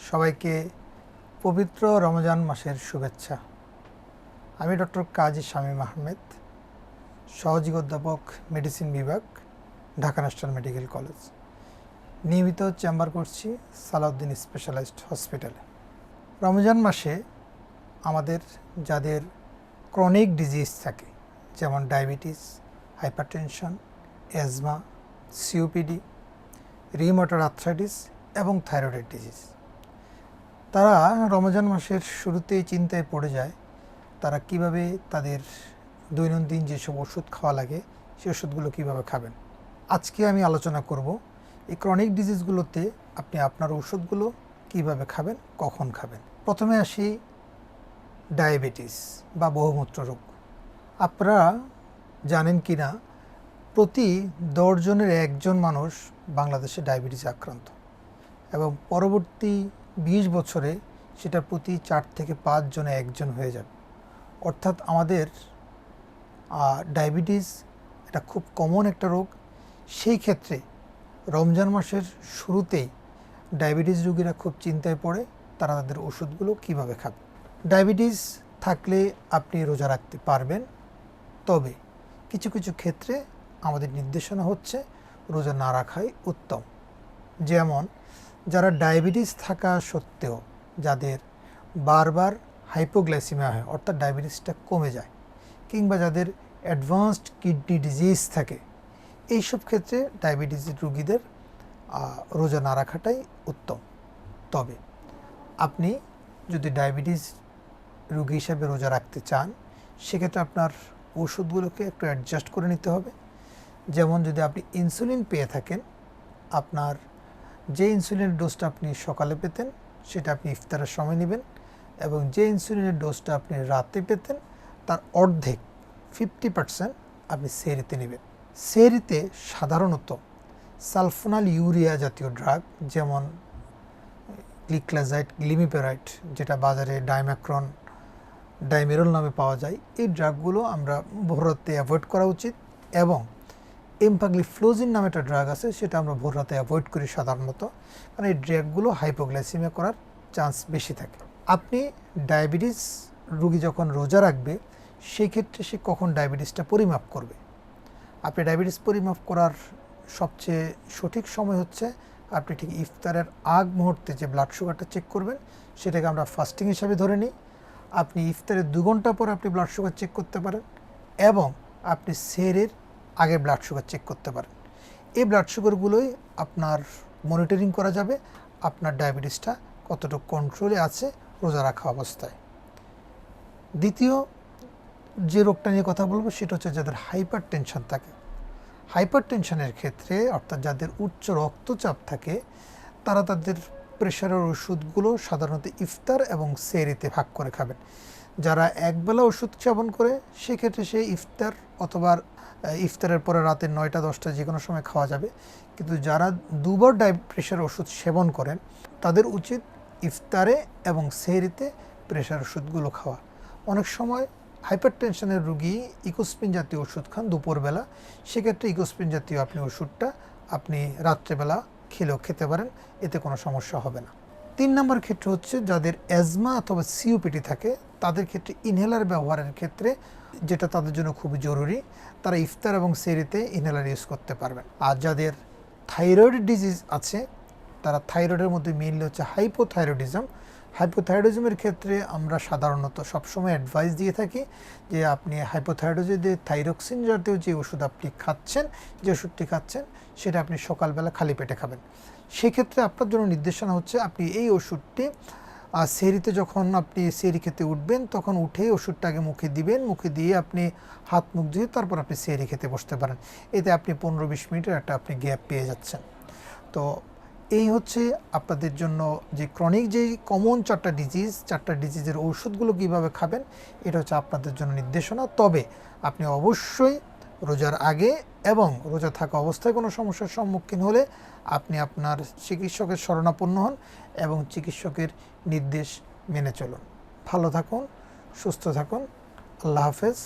সবাইকে পবিত্র রমজান মাসের শুভেচ্ছা। আমি ডক্টর কাজী শামীম আহমেদ, সহযোগী অধ্যাপক মেডিসিন বিভাগ, ঢাকা ন্যাশনাল মেডিকেল কলেজ। নিয়মিত চেম্বার করছি সালাউদ্দিন স্পেশালাইজড হসপিটালে। রমজান মাসে আমাদের যাদের ক্রনিক ডিজিজ থাকে, যেমন diabetes, hypertension, asthma, COPD, rheumatoid arthritis এবং থাইরয়েড ডিজিজ, তারা রমজান মাসের শুরুতেই চিন্তায় পড়ে যায় তারা কিভাবে তাদের দৈনন্দিন যেসব ওষুধ খাওয়া লাগে সেই ওষুধগুলো কীভাবে খাবেন। আজকে আমি আলোচনা করব এই ক্রনিক ডিজিজগুলোতে আপনি আপনার ওষুধগুলো কিভাবে খাবেন, কখন খাবেন। প্রথমে আসি ডায়াবেটিস বা বহুমূত্র রোগ। আপনারা জানেন কি না, প্রতি 10 জনের 1 জন মানুষ বাংলাদেশে ডায়াবেটিসে আক্রান্ত এবং পরবর্তী 20 বছরে সেটা প্রতি 4 থেকে 5 জনে 1 জন হয়ে যাবে। অর্থাৎ আমাদের ডায়াবেটিস এটা খুব কমন একটা রোগ। সেই ক্ষেত্রে রমজান মাসের শুরুতেই ডায়াবেটিস রোগীরা খুব চিন্তায় পড়ে তারা তাদের ওষুধগুলো কিভাবে খাবে। ডায়াবেটিস থাকলে আপনি রোজা রাখতে পারবেন, তবে কিছু কিছু ক্ষেত্রে আমাদের নির্দেশনা হচ্ছে রোজা না রাখাই উত্তম। যেমন যারা ডায়াবেটিস থাকা সত্ত্বেও যাদের বারবার হাইপোগ্লাইসিমিয়া হয়, অর্থাৎ ডায়াবেটিসটা কমে যায়, কিংবা যাদের অ্যাডভান্সড কিডনি ডিজিজ থাকে, এইসব ক্ষেত্রে ডায়াবেটিস রোগীদের রোজা না রাখাটাই উত্তম। তবে আপনি যদি ডায়াবেটিস রোগী হিসাবে রোজা রাখতে চান, সেক্ষেত্রে আপনার ওষুধগুলোকে একটু অ্যাডজাস্ট করে নিতে হবে। যেমন যদি আপনি ইনসুলিন পেয়ে থাকেন, আপনার যে ইনসুলিনের ডোজটা আপনি সকালে পেতেন সেটা আপনি ইফতারের সময় নেবেন, এবং যে ইনসুলিনের ডোজটা আপনি রাতে পেতেন তার অর্ধেক 50% আপনি সেহরিতে নেবেন। সেহরিতে সাধারণত সালফোনাল ইউরিয়া জাতীয় ড্রাগ, যেমন গ্লিক্লাজাইড, গ্লিমিপেরাইড, যেটা বাজারে ডাইম্যাক্রন, ডাইমেরল নামে পাওয়া যায়, এই ড্রাগগুলো আমরা ভোর রাতে অ্যাভয়েড করা উচিত। এবং এমপাগ্লিফ্লোজিন নামে একটা ড্রাগ আছে, সেটা আমরা ভোর রাতে অ্যাভয়েড করি সাধারণত, কারণ এই ড্রাগগুলো হাইপোগ্লাইসিমিয়া করার চান্স বেশি থাকে। আপনি ডায়াবেটিস রোগী যখন রোজা রাখবে, সেই ক্ষেত্রে সে কখন ডায়াবেটিসটা পরিমাপ করবে? আপনি ডায়াবেটিস পরিমাপ করার সবচেয়ে সঠিক সময় হচ্ছে আপনি ঠিক ইফতারের আগ মুহূর্তে যে ব্লাড সুগারটা চেক করবেন, সেটাকে আমরা ফাস্টিং হিসাবে ধরে নিই। আপনি ইফতারের 2 ঘন্টা পর আপনি ব্লাড সুগার চেক করতে পারেন, এবং আপনি সেহরির আগে ব্লাড সুগার চেক করতে পারেন। এই ব্লাড সুগারগুলোই আপনার মনিটরিং করা যাবে আপনার ডায়াবেটিসটা কতটুকু কন্ট্রোলে আছে রোজা রাখা অবস্থায়। দ্বিতীয় যে রোগটা নিয়ে কথা বলবো সেটা হচ্ছে যাদের হাইপার টেনশন থাকে। হাইপার টেনশনের ক্ষেত্রে, অর্থাৎ যাদের উচ্চ রক্তচাপ থাকে, তারা তাদের প্রেশারের ওষুধগুলো সাধারণত ইফতার এবং সেহরিতে ভাগ করে খাবেন। যারা একবেলা ওষুধ সেবন করে, সেক্ষেত্রে সে ইফতার অথবা ইফতারের পরে রাতে 9টা 10টা যে কোনো সময় খাওয়া যাবে। কিন্তু যারা 2বার প্রেশার ওষুধ সেবন করেন, তাদের উচিত ইফতারে এবং সেহরিতে প্রেশার ওষুধগুলো খাওয়া। অনেক সময় হাইপার টেনশনের রুগী ইকোস্পিন জাতীয় ওষুধ খান দুপুরবেলা, সেক্ষেত্রে ইকোস্পিন জাতীয় আপনি ওষুধটা আপনি রাত্রেবেলা খেলেও খেতে পারেন, এতে কোনো সমস্যা হবে না। 3 নম্বর ক্ষেত্র হচ্ছে যাদের অ্যাজমা অথবা সিওপিডি থাকে, তাদের ক্ষেত্রে ইনহেলার ব্যবহারের ক্ষেত্রে, যেটা তাদের জন্য খুবই জরুরি, তারা ইফতার এবং সেহরিতে ইনহেলার ইউজ করতে পারবেন। আর যাদের থাইরয়েড ডিজিজ আছে, তারা থাইরয়েডের মধ্যে মেইনলি হচ্ছে হাইপোথাইরয়েডিজম। হাইপোথাইরয়েডিজমের ক্ষেত্রে আমরা সাধারণত সবসময় অ্যাডভাইস দিয়ে থাকি যে আপনি হাইপোথাইরয়েডিজে থাইরক্সিন জাতীয় যে ওষুধ আপনি খাচ্ছেন, যে ওষুধটি খাচ্ছেন, সেটা আপনি সকালবেলা খালি পেটে খাবেন। সেক্ষেত্রে আপনার জন্য নির্দেশনা হচ্ছে আপনি এই ওষুধটি সেহরিতে যখন আপনি সেহরি খেতে উঠবেন, তখন উঠেই ওষুধটাকে মুখে দিবেন, মুখে দিয়ে আপনি হাত মুখ ধুয়ে তারপর আপনি সেহরি খেতে বসতে পারেন। এতে আপনি 15-20 মিনিটের একটা আপনি গ্যাপ পেয়ে যাচ্ছেন। তো এই হচ্ছে আপনাদের জন্য যে ক্রনিক যেই কমন 4টা ডিজিজের ওষুধগুলো কীভাবে খাবেন, এটা হচ্ছে আপনাদের জন্য নির্দেশনা। তবে আপনি অবশ্যই রোজার আগে এবং রোজা থাকা অবস্থায় কোনো সমস্যার সম্মুখীন হলে আপনি আপনার চিকিৎসকের শরণাপন্ন হন এবং চিকিৎসকের নির্দেশ মেনে চলুন। ভালো থাকুন, সুস্থ থাকুন। আল্লাহ হাফেজ।